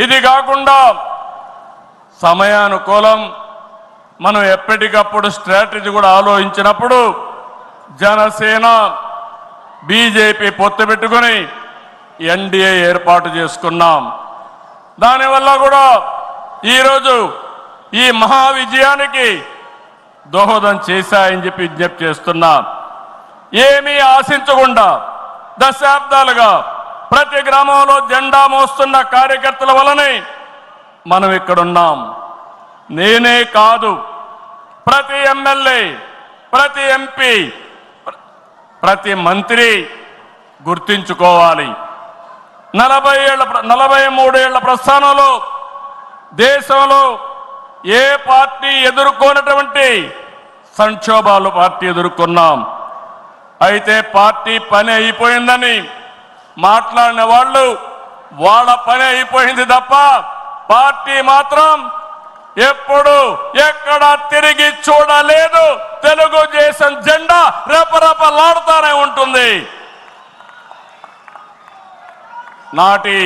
ఇది కాకుండా సమయానుకూలం మనం ఎప్పటికప్పుడు స్ట్రాటజీ కూడా ఆలోచించినప్పుడు జనసేన బీజేపీ పొత్తు పెట్టుకొని ఎన్డీఏ ఏర్పాటు చేసుకున్నాం. దానివల్ల కూడా ఈరోజు ఈ మహా విజయానికి దోహదం చేశాయని చెప్పి విజ్ఞప్తి చేస్తున్నా. ఏమీ ఆశించకుండా దశాబ్దాలుగా ప్రతి గ్రామంలో జెండా మోస్తున్న కార్యకర్తల వలనే మనం ఇక్కడున్నాం. నేనే కాదు, ప్రతి ఎమ్మెల్యే, ప్రతి ఎంపీ, ప్రతి మంత్రి గుర్తించుకోవాలి. 43 ఏళ్ల ప్రస్థానంలో దేశంలో ఏ పార్టీ ఎదుర్కొన్నటువంటి సంక్షోభాలు పార్టీ ఎదుర్కొన్నాం. అయితే పార్టీ పని అయిపోయిందని మాట్లాడిన వాళ్ళు వాళ్ళ పని అయిపోయింది తప్ప పార్టీ మాత్రం ఎప్పుడు ఎక్కడ తిరిగి చూడలేదు. తెలుగుదేశం జెండా రెపరెపలాడుతూనే ఉంటుంది. నాటి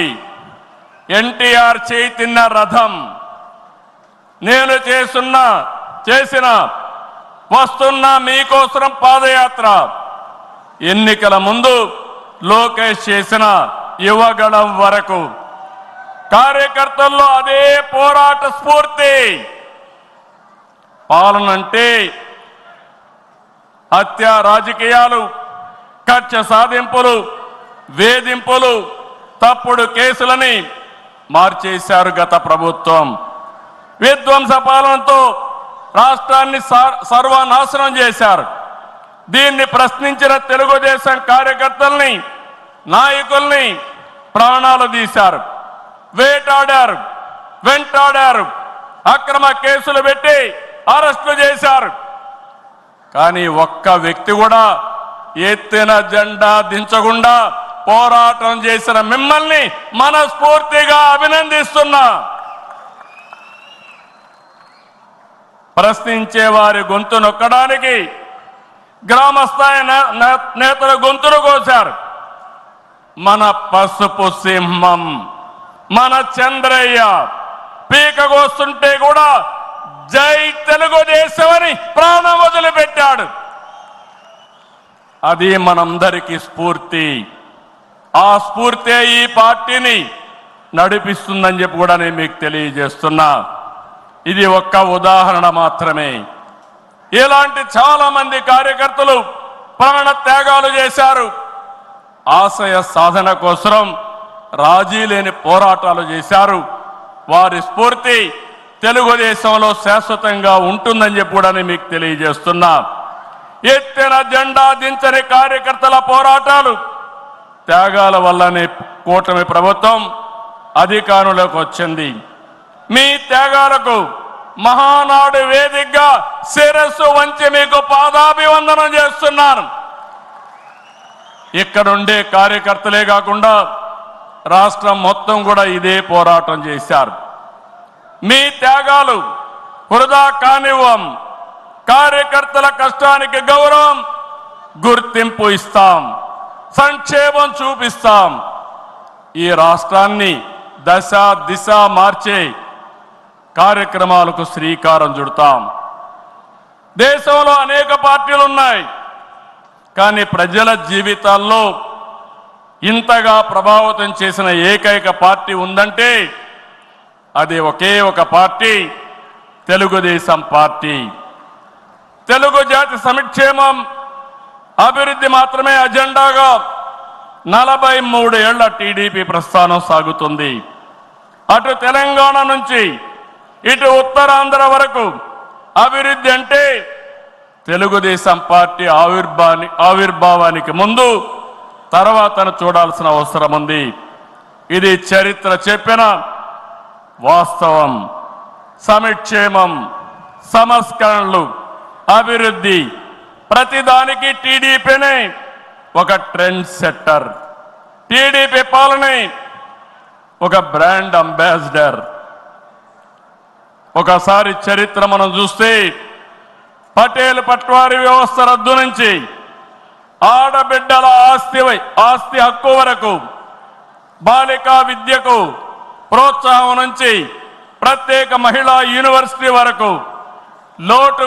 ఎన్టీఆర్ చైతన్య రథం నేను చేసిన వస్తున్న మీకోసం పాదయాత్ర, ఎన్నికల ముందు లోకేష్ చేసిన యువగళం వరకు కార్యకర్తల్లో అదే పోరాట స్ఫూర్తి. పాలనంటే హత్య రాజకీయాలు, కక్ష సాధింపులు, వేధింపులు, తప్పుడు కేసులని మార్చేశారు గత ప్రభుత్వం. విధ్వంస పాలనతో రాష్ట్రాన్ని సర్వనాశనం చేశారు. దీన్ని ప్రశ్నించిన తెలుగుదేశం కార్యకర్తల్ని, నాయకుల్ని ప్రాణాలు తీశారు, వేటాడారు, వెంటాడారు, అక్రమ కేసులు పెట్టి అరెస్టులు చేశారు. కానీ ఒక్క వ్యక్తి కూడా ఎత్తిన జెండా దించకుండా పోరాటం చేసిన మిమ్మల్ని మనస్ఫూర్తిగా అభినందిస్తున్నా. ప్రశ్నించే వారి గొంతు నొక్కడానికి గ్రామస్థాయి నేతల గొంతులు కోశారు. మన పసుపు సింహం, మన చంద్రయ్య పీకగోస్తుంటే కూడా జై తెలుగుదేశం అని ప్రాణం వదిలిపెట్టాడు. అది మనందరికీ స్ఫూర్తి. ఆ స్ఫూర్తి ఈ పార్టీని నడిపిస్తుందని చెప్పి కూడా నేను మీకు తెలియజేస్తున్నా. ఇది ఒక్క ఉదాహరణ మాత్రమే. ఇలాంటి చాలా మంది కార్యకర్తలు ప్రాణ త్యాగాలు చేశారు. ఆశయ సాధన కోసం రాజీ లేని పోరాటాలు చేశారు. వారి స్ఫూర్తి తెలుగుదేశంలో శాశ్వతంగా ఉంటుందని చెప్పి కూడా నేను మీకు తెలియజేస్తున్నా. ఎత్తిన జెండా దించని కార్యకర్తల పోరాటాలు, త్యాగాల వల్లనే కూటమి ప్రభుత్వం అధికారంలోకి వచ్చింది. మీ త్యాగాలకు మహానాడు వేదికగా శిరస్సు వంచి మీకు పాదాభివందనం చేస్తున్నాను. ఇక్కడుండే కార్యకర్తలే కాకుండా రాష్ట్రం మొత్తం కూడా ఇదే పోరాటం చేశారు. మీ త్యాగాలు వృధా కానివ్వం. కార్యకర్తల కష్టానికి గౌరవం, గుర్తింపు ఇస్తాం, సంక్షేమం చూపిస్తాం. ఈ రాష్ట్రాన్ని దశ దిశ మార్చే కార్యక్రమాలకు శ్రీకారం చుడతాం. దేశంలో అనేక పార్టీలు ఉన్నాయి, కానీ ప్రజల జీవితాల్లో ఇంతగా ప్రభావితం చేసిన ఏకైక పార్టీ ఉందంటే అది ఒకే ఒక పార్టీ, తెలుగుదేశం పార్టీ. తెలుగు జాతి సంక్షేమం, అభివృద్ధి మాత్రమే అజెండాగా 43 ఏళ్ల టీడీపీ ప్రస్థానం సాగుతుంది. అటు తెలంగాణ నుంచి ఇటు ఉత్తరాంధ్ర వరకు అభివృద్ధి అంటే తెలుగుదేశం పార్టీ ఆవిర్భావానికి ముందు తర్వాతను చూడాల్సిన అవసరం ఉంది. ఇది చరిత్ర చెప్పిన వాస్తవం. సంక్షేమం, సంస్కరణలు, అభివృద్ధి, ప్రతిదానికి టీడీపీనే ఒక ట్రెండ్ సెట్టర్. టీడీపీ పాలనే ఒక బ్రాండ్ అంబాసిడర్. ఒకసారి చరిత్ర మనం చూస్తే పటేల్ పట్వారీ వ్యవస్థ రద్దు నుంచి ఆడబిడ్డల ఆస్తి హక్కు వరకు, బాలికా విద్యకు ప్రోత్సాహం నుంచి ప్రత్యేక మహిళా యూనివర్సిటీ వరకు లోటు